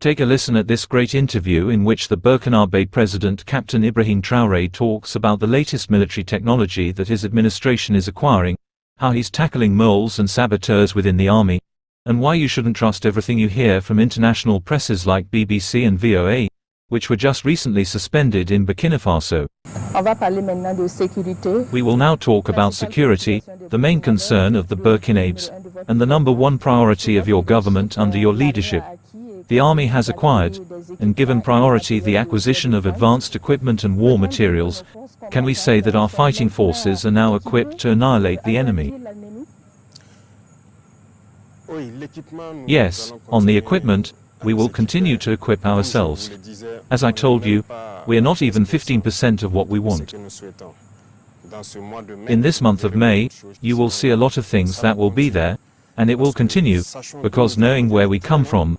Take a listen at this great interview in which the Burkinabé President Captain Ibrahim Traore talks about the latest military technology that his administration is acquiring, how he's tackling moles and saboteurs within the army, and why you shouldn't trust everything you hear from international presses like BBC and VOA, which were just recently suspended in Burkina Faso. We will now talk about security, the main concern of the Burkinabés, and the #1 priority of your government under your leadership. The army has acquired, and given priority the acquisition of advanced equipment and war materials. Can we say that our fighting forces are now equipped to annihilate the enemy? Yes, on the equipment, we will continue to equip ourselves. As I told you, we are not even 15% of what we want. In this month of May, you will see a lot of things that will be there, and it will continue, because knowing where we come from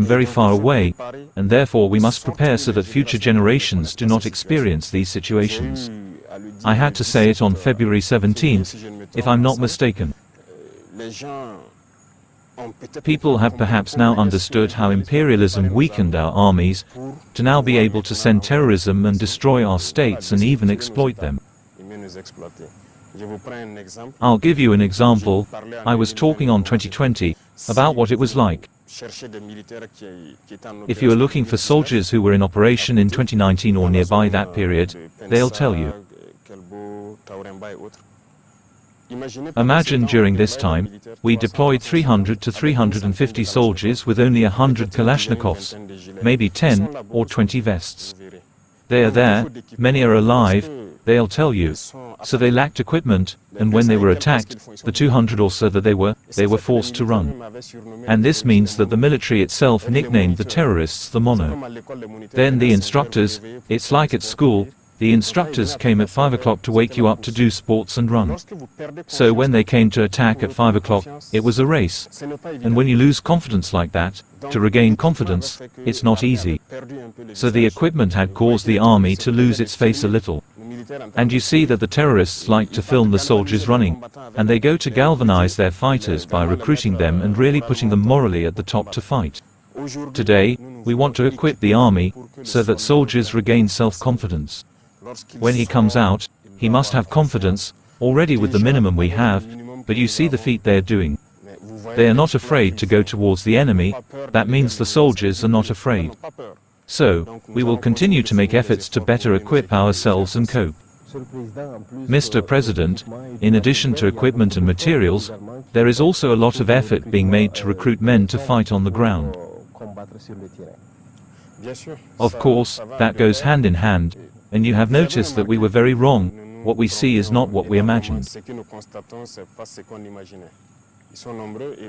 very far away, and therefore we must prepare so that future generations do not experience these situations. I had to say it on February 17th, if I'm not mistaken. People have perhaps now understood how imperialism weakened our armies, to now be able to send terrorism and destroy our states and even exploit them. I'll give you an example. I was talking on 2020 about what it was like. If you are looking for soldiers who were in operation in 2019 or nearby that period, they'll tell you. Imagine during this time, we deployed 300 to 350 soldiers with only 100 Kalashnikovs, maybe 10 or 20 vests. They are there, many are alive, they'll tell you. So they lacked equipment, and when they were attacked, the 200 or so that they were forced to run. And this means that the military itself nicknamed the terrorists the Mono. Then the instructors, it's like at school, the instructors came at 5 o'clock to wake you up to do sports and run. So when they came to attack at 5 o'clock, it was a race. And when you lose confidence like that, to regain confidence, it's not easy. So the equipment had caused the army to lose its face a little. And you see that the terrorists like to film the soldiers running, and they go to galvanize their fighters by recruiting them and really putting them morally at the top to fight. Today, we want to equip the army, so that soldiers regain self-confidence. When he comes out, he must have confidence, already with the minimum we have, but you see the feat they are doing. They are not afraid to go towards the enemy, that means the soldiers are not afraid. So, we will continue to make efforts to better equip ourselves and cope. Mr. President, in addition to equipment and materials, there is also a lot of effort being made to recruit men to fight on the ground. Of course, that goes hand in hand, and you have noticed that we were very wrong. What we see is not what we imagined.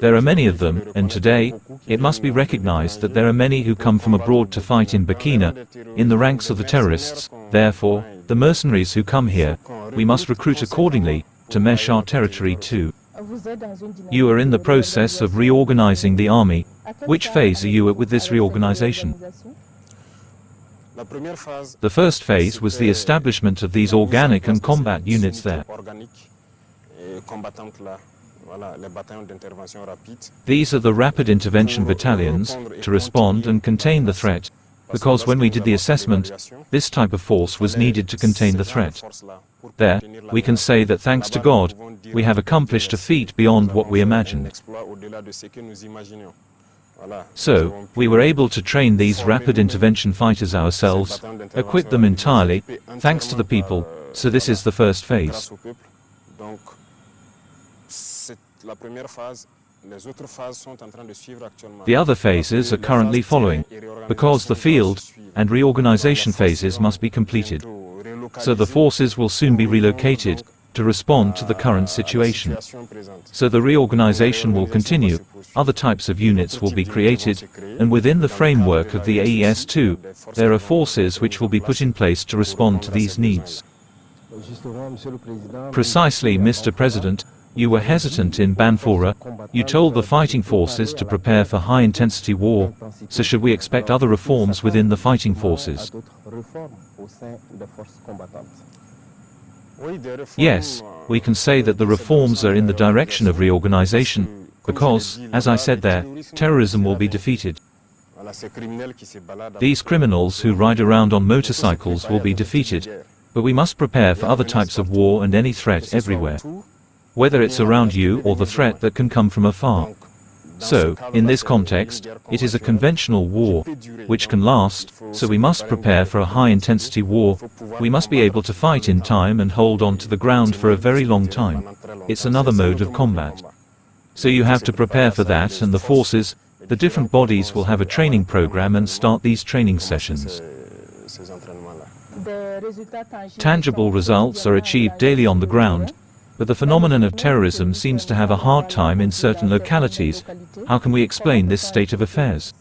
There are many of them, and today, it must be recognized that there are many who come from abroad to fight in Burkina, in the ranks of the terrorists. Therefore, the mercenaries who come here, we must recruit accordingly, to mesh our territory too. You are in the process of reorganizing the army. Which phase are you at with this reorganization? The first phase was the establishment of these organic and combat units there. These are the rapid intervention battalions, to respond and contain the threat, because when we did the assessment, this type of force was needed to contain the threat. There, we can say that thanks to God, we have accomplished a feat beyond what we imagined. So, we were able to train these rapid intervention fighters ourselves, equip them entirely, thanks to the people, so this is the first phase. The other phases are currently following, because the field and reorganization phases must be completed. So the forces will soon be relocated, to respond to the current situation. So the reorganization will continue, other types of units will be created, and within the framework of the AES-2, there are forces which will be put in place to respond to these needs. Precisely, Mr. President, you were hesitant in Banfora. You told the fighting forces to prepare for high-intensity war, so should we expect other reforms within the fighting forces? Yes, we can say that the reforms are in the direction of reorganization, because, as I said there, terrorism will be defeated. These criminals who ride around on motorcycles will be defeated, but we must prepare for other types of war and any threat everywhere. Whether it's around you or the threat that can come from afar. So, in this context, it is a conventional war, which can last, so we must prepare for a high-intensity war. We must be able to fight in time and hold on to the ground for a very long time. It's another mode of combat. So you have to prepare for that, and the forces, the different bodies will have a training program and start these training sessions. Tangible results are achieved daily on the ground, but the phenomenon of terrorism seems to have a hard time in certain localities. How can we explain this state of affairs?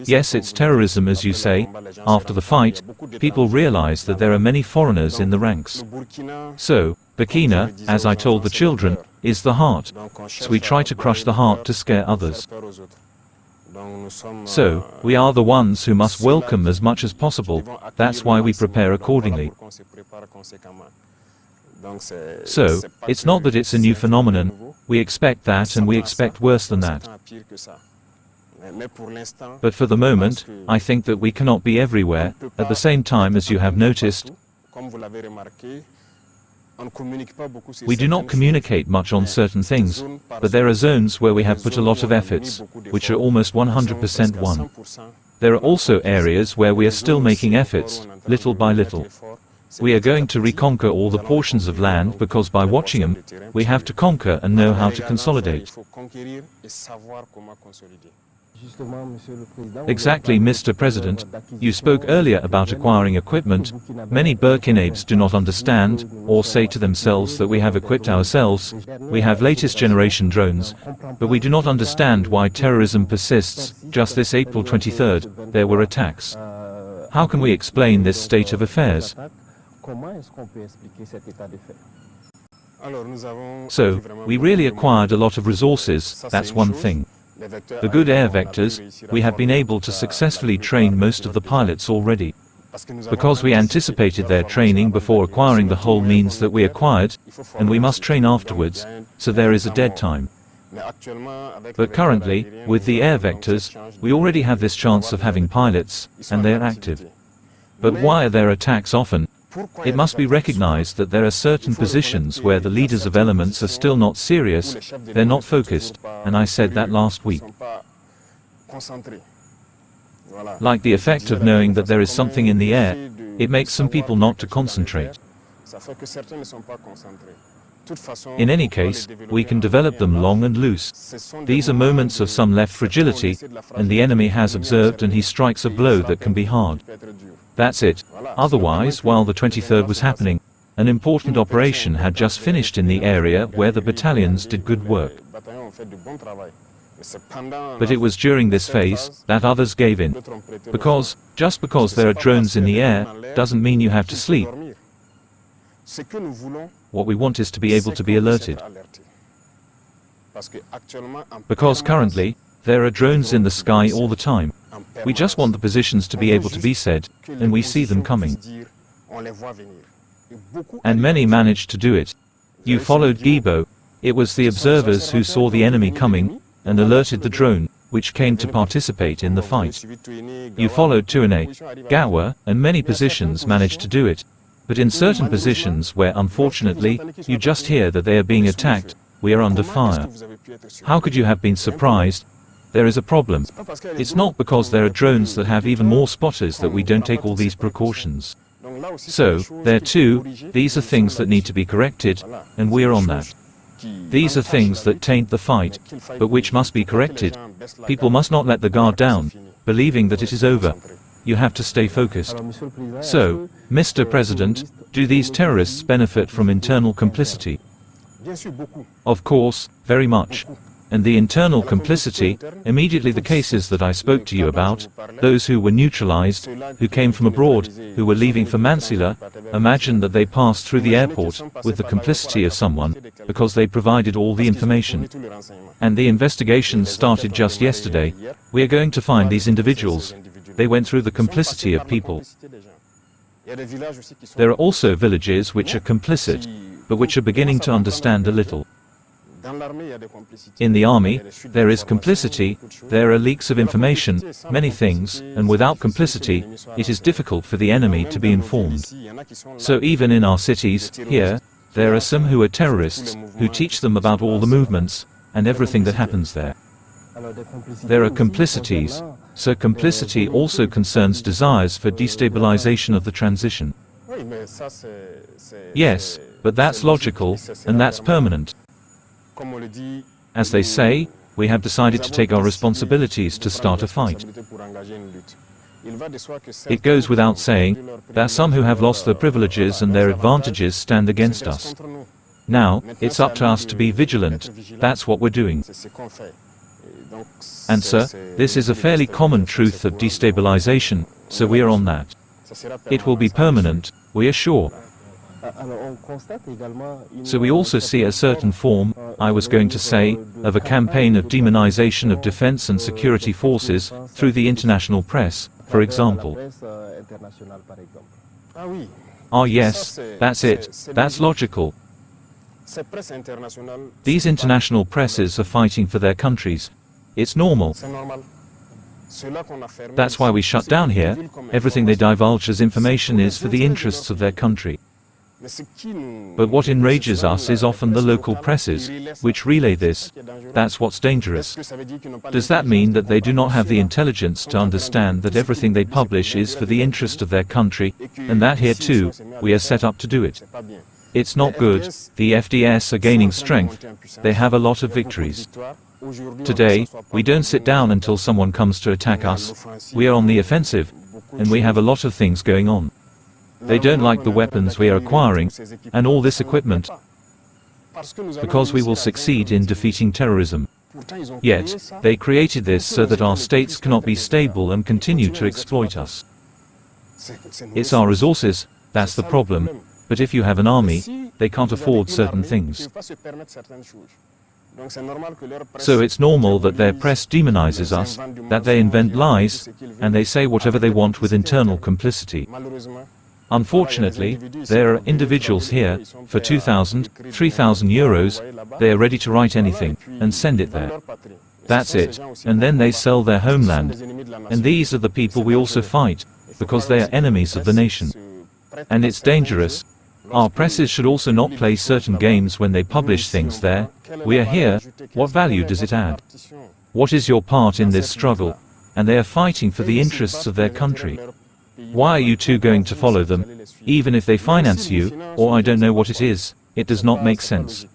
Yes, it's terrorism, as you say. After the fight, people realize that there are many foreigners in the ranks. So, Burkina, as I told the children, is the heart. So we try to crush the heart to scare others. So, we are the ones who must welcome as much as possible. That's why we prepare accordingly. So, it's not that it's a new phenomenon. We expect that, and we expect worse than that. But for the moment, I think that we cannot be everywhere, at the same time, as you have noticed. We do not communicate much on certain things, but there are zones where we have put a lot of efforts, which are almost 100% won. There are also areas where we are still making efforts, little by little. We are going to reconquer all the portions of land, because by watching them, we have to conquer and know how to consolidate. Exactly, Mr. President. You spoke earlier about acquiring equipment. Many Burkinabés do not understand, or say to themselves that we have equipped ourselves, we have latest generation drones, but we do not understand why terrorism persists. Just this April 23rd, there were attacks. How can we explain this state of affairs? So, we really acquired a lot of resources, that's one thing. The good air vectors, we have been able to successfully train most of the pilots already. Because we anticipated their training before acquiring the whole means that we acquired, and we must train afterwards, so there is a dead time. But currently, with the air vectors, we already have this chance of having pilots, and they are active. But why are there attacks often? It must be recognized that there are certain positions where the leaders of elements are still not serious, they're not focused, and I said that last week. Like the effect of knowing that there is something in the air, it makes some people not to concentrate. In any case, we can develop them long and loose. These are moments of some left fragility, and the enemy has observed and he strikes a blow that can be hard. That's it. Otherwise, while the 23rd was happening, an important operation had just finished in the area where the battalions did good work. But it was during this phase that others gave in. Because, just because there are drones in the air, doesn't mean you have to sleep. What we want is to be able to be alerted. Because currently, there are drones in the sky all the time. We just want the positions to be able to be said, and we see them coming. And many managed to do it. You followed Gibo. It was the observers who saw the enemy coming, and alerted the drone, which came to participate in the fight. You followed Tuane, Gawa, and many positions managed to do it. But in certain positions where unfortunately, you just hear that they are being attacked, we are under fire. How could you have been surprised? There is a problem. It's not because there are drones that have even more spotters that we don't take all these precautions. So, there too, these are things that need to be corrected, and we are on that. These are things that taint the fight, but which must be corrected. People must not let the guard down, believing that it is over. You have to stay focused. So, Mr. President, do these terrorists benefit from internal complicity? Of course, very much. And the internal complicity, immediately the cases that I spoke to you about, those who were neutralized, who came from abroad, who were leaving for Mansilla, imagine that they passed through the airport, with the complicity of someone, because they provided all the information. And the investigation started just yesterday. We are going to find these individuals. They went through the complicity of people. There are also villages which are complicit, but which are beginning to understand a little. In the army, there is complicity, there are leaks of information, many things, and without complicity, it is difficult for the enemy to be informed. So even in our cities, here, there are some who are terrorists, who teach them about all the movements, and everything that happens there. There are complicities, so complicity also concerns desires for destabilization of the transition. Yes, but that's logical, and that's permanent. As they say, we have decided to take our responsibilities to start a fight. It goes without saying that some who have lost their privileges and their advantages stand against us. Now, it's up to us to be vigilant. That's what we're doing. And sir, this is a fairly common truth of destabilization, so we are on that. It will be permanent, we are sure. So we also see a certain form, I was going to say, of a campaign of demonization of defense and security forces, through the international press, for example. Ah yes, that's it, that's logical. These international presses are fighting for their countries. It's normal. That's why we shut down here. Everything they divulge as information is for the interests of their country. But what enrages us is often the local presses, which relay this. That's what's dangerous. Does that mean that they do not have the intelligence to understand that everything they publish is for the interest of their country, and that here too, we are set up to do it? It's not good. The FDS are gaining strength. They have a lot of victories. Today, we don't sit down until someone comes to attack us. We are on the offensive, and we have a lot of things going on. They don't like the weapons we are acquiring, and all this equipment, because we will succeed in defeating terrorism. Yet, they created this so that our states cannot be stable and continue to exploit us. It's our resources, that's the problem, but if you have an army, they can't afford certain things. So it's normal that their press demonizes us, that they invent lies, and they say whatever they want with internal complicity. Unfortunately, there are individuals here, for 2,000, 3,000 euros, they are ready to write anything, and send it there. That's it, and then they sell their homeland. And these are the people we also fight, because they are enemies of the nation. And it's dangerous. Our presses should also not play certain games when they publish things there. We are here, what value does it add? What is your part in this struggle? And they are fighting for the interests of their country. Why are you two going to follow them? Even if they finance you, or I don't know what it is, it does not make sense.